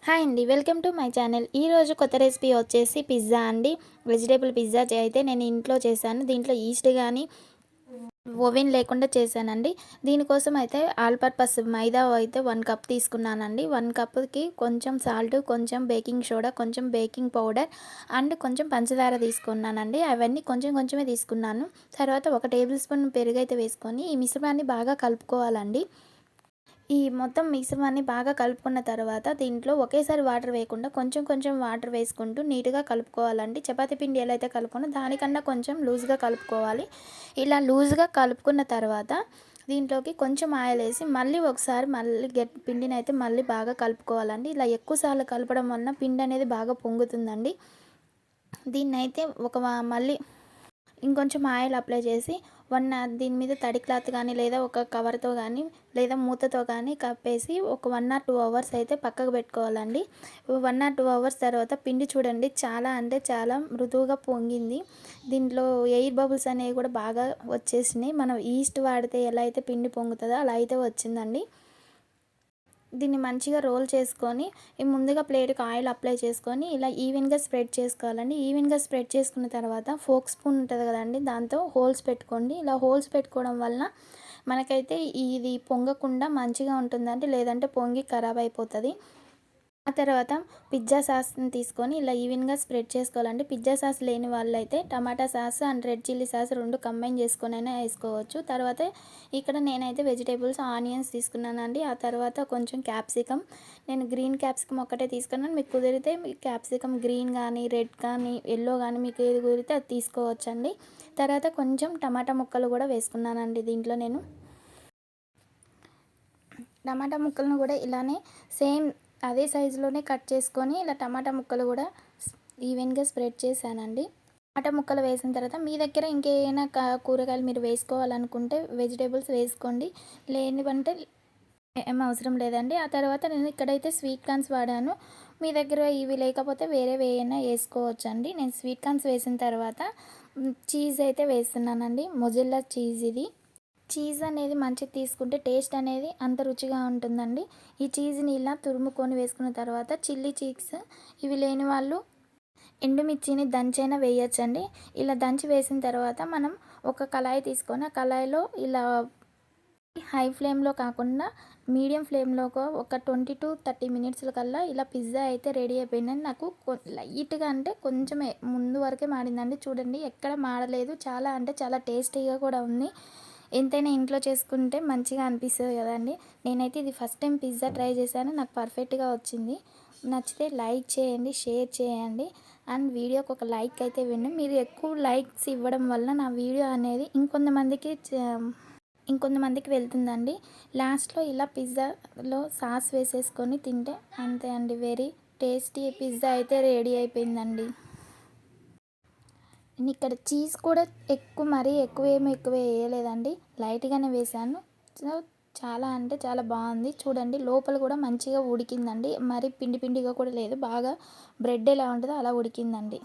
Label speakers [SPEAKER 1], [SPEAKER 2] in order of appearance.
[SPEAKER 1] Hi అండి. Welcome to my channel. ఈరోజు కొత్త రెసిపీ వచ్చేసి పిజ్జా అండి. వెజిటేబుల్ పిజ్జా అయితే నేను ఇంట్లో చేశాను. దీంట్లో ఈస్ట్ కానీ ఓవెన్ లేకుండా చేశానండి. దీనికోసం అయితే ఆల్ పర్పస్ మైదా అయితే 1 కప్ తీసుకున్నానండి. 1 కప్‌కి కొంచెం సాల్ట్, కొంచెం బేకింగ్ సోడా, కొంచెం బేకింగ్ పౌడర్ అండ్ కొంచెం పంచదార తీసుకున్నానండి. అవన్నీ కొంచెం కొంచెమే తీసుకున్నాను. తర్వాత 1 టేబుల్ స్పూన్ పెరుగైతే వేసుకొని ఈ మిశ్రమాన్ని బాగా కలుపుకోవాలండి. ఈ మొత్తం మిశ్రమాన్ని బాగా కలుపుకున్న తర్వాత దీంట్లో ఒకేసారి వాటర్ వేయకుండా కొంచెం కొంచెం వాటర్ వేసుకుంటూ నీట్‌గా కలుపుకోవాలండి. చపాతీ పిండి ఎలా అయితే కలుపుకున్నో దానికన్నా కొంచెం లూజ్‌గా కలుపుకోవాలి. ఇలా లూజ్‌గా కలుపుకున్న తర్వాత దీంట్లోకి కొంచెం ఆయిల్ ఏసి మళ్ళీ ఒకసారి పిండినైతే మళ్ళీ బాగా కలుపుకోవాలండి. ఇలా ఎక్కువ సార్లు కలపడం వలన పిండి అనేది బాగా పొంగుతుందండి. దీన్నైతే మళ్ళీ ఇంకొంచెం ఆయిల్ అప్లై చేసి దీని మీద తడి క్లాత్ కానీ లేదా ఒక కవర్‌తో కానీ లేదా మూతతో కానీ కప్పేసి ఒక 1 ఆర్ 2 అవర్స్ అయితే పక్కకు పెట్టుకోవాలండి. 1 ఆర్ 2 అవర్స్ తర్వాత పిండి చూడండి చాలా అంటే చాలా మృదువుగా పొంగింది. దీంట్లో ఎయిర్ బబుల్స్ అనేవి కూడా బాగా వచ్చేసినాయి. మనం ఈస్ట్ వాడితే ఎలా అయితే పిండి పొంగుతదో అలా అయితే వచ్చిందండి. దీన్ని మంచిగా రోల్ చేసుకొని ముందుగా ప్లేట్‌కి ఆయిల్ అప్లై చేసుకొని ఇలా ఈవెన్‌గా స్ప్రెడ్ చేసుకోవాలండి. ఈవెన్‌గా స్ప్రెడ్ చేసుకున్న తర్వాత ఫోర్క్ స్పూన్ ఉంటది కదండీ! దాంతో హోల్స్ పెట్టుకోండి. ఇలా హోల్స్ పెట్టుకోవడం వలన మనకైతే ఇది పొంగకుండా మంచిగా ఉంటుందండి. లేదంటే పొంగి ఖరాబ్ అయిపోతది. ఆ తర్వాత పిజ్జా సాస్‌ని తీసుకొని ఇలా ఈవెన్‌గా స్ప్రెడ్ చేసుకోవాలండి. పిజ్జా సాస్ లేని వాళ్ళైతే tomato sauce and red chilli sauce 2 combine చేసుకొనైనా ఏసుకోవచ్చు. తర్వాత ఇక్కడ నేనైతే వెజిటబుల్స్ ఆనియన్స్ తీసుకున్నానండి. ఆ తర్వాత కొంచెం క్యాప్సికమ్, నేను గ్రీన్ క్యాప్సికమ్ ఒక్కటే తీసుకున్నాను. మీకు కుదిరితే క్యాప్సికమ్ గ్రీన్ గానీ, రెడ్ కానీ, యెల్లో గానీ మీకు ఏది కుదిరితే అది తీసుకోవచ్చండి. తర్వాత కొంచెం టమాటా ముక్కలు కూడా వేసుకున్నానండి దీంట్లో నేను. టమాటా ముక్కలను కూడా ఇలానే సేమ్ అదే సైజులోనే కట్ చేసుకొని ఇలా టమాటా ముక్కలు కూడా ఈవెన్‌గా స్ప్రెడ్ చేశానండి. టమాటా ముక్కలు వేసిన తర్వాత మీ దగ్గర ఇంకేమైనా కూరగాయలు మీరు వేసుకోవాలనుకుంటే వెజిటబుల్స్ వేసుకోండి. లేనివంటే ఏం అవసరం లేదండి. ఆ తర్వాత నేను ఇక్కడైతే స్వీట్ కార్న్స్ వాడాను. మీ దగ్గర ఇవి లేకపోతే వేరేవేయైనా ఏసుకోవచ్చండి. నేను స్వీట్ కార్న్స్ వేసిన తర్వాత చీజ్ అయితే వేస్తున్నానండి. మొజెల్లా చీజ్ ఇది. చీజ్ అనేది మంచిది తీసుకుంటే టేస్ట్ అనేది అంత రుచిగా ఉంటుందండి. ఈ చీజ్‌ని ఇలా తురుముకొని వేసుకున్న తర్వాత చిల్లీ చీక్స్ ఇవి లేని వాళ్ళు ఎండుమిర్చిని దంచైనా వేయొచ్చండి. ఇలా దంచి వేసిన తర్వాత మనం ఒక కళాయి తీసుకొని ఆ కళాయిలో ఇలా హై ఫ్లేమ్‌లో కాకుండా మీడియం ఫ్లేమ్‌లో ఒక 20-30 మినిట్స్‌ల కల్లా ఇలా పిజ్జా అయితే రెడీ అయిపోయిందండి. నాకు లైట్‌గా అంటే కొంచెమే ముందు వరకే మాడిందండి. చూడండి ఎక్కడ మాడలేదు. చాలా అంటే చాలా టేస్టీగా కూడా ఉంది. ఎంతైనా ఇంట్లో చేసుకుంటే మంచిగా అనిపిస్తది కదండీ! నేనైతే ఇది ఫస్ట్ టైం పిజ్జా ట్రై చేశాను. నాకు పర్ఫెక్ట్‌గా వచ్చింది. నచ్చితే లైక్ చేయండి, షేర్ చేయండి అండ్ వీడియోకి ఒక లైక్ అయితే ఇవ్వండి. మీరు ఎక్కువ లైక్స్ ఇవ్వడం వల్ల నా వీడియో అనేది ఇంకొంతమందికి వెళ్తుందండి. లాస్ట్‌లో ఇలా పిజ్జాలో సాస్ వేసేసుకొని తింటే అంతే అండి. వెరీ టేస్టీ పిజ్జా అయితే రెడీ అయిపోయిందండి. ఇక్కడ చీజ్ కూడా మరీ ఎక్కువ వేయలేదండి. లైట్‌గానే వేశాను. సో, చాలా అంటే చాలా బాగుంది. చూడండి లోపల కూడా మంచిగా ఉడికిందండి. మరి పిండి పిండిగా కూడా లేదు. బాగా బ్రెడ్ ఎలా ఉంటదో అలా ఉడికిందండి.